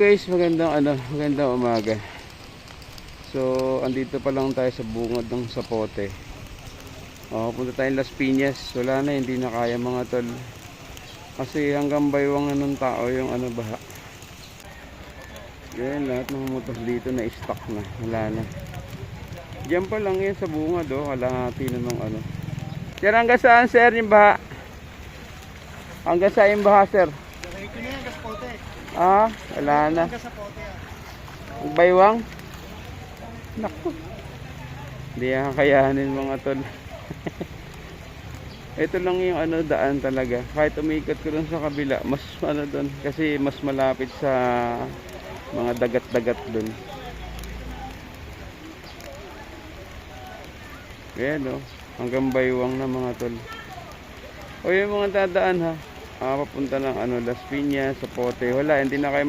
Guys, magandang umaga. So, andito pa lang tayo sa bungad ng Sapote. Punta tayong Las Piñas. Wala na, hindi na kaya mga tol. Kasi hanggang baywang na ng tao yung baha. Yan, lahat ng motor dito na stock na. Wala na. Diyan pa lang yan sa bungad, kalahati na nung Sir, hanggang saan sir yung baha? Hanggang saan yung baha sir? Diretso na yan, Sapote. Wala na. Hanggang Sapote yan. Baywang? Naku. Hindi yan kakayanin mga tol. Ito lang yung daan talaga. Kahit umikot ko dun sa kabila, mas doon kasi mas malapit sa mga dagat-dagat dun. Ayan hanggang baywang na mga tol. O yung mga dadaan papunta ng Las Piñas, Sapote. Wala, hindi na kayo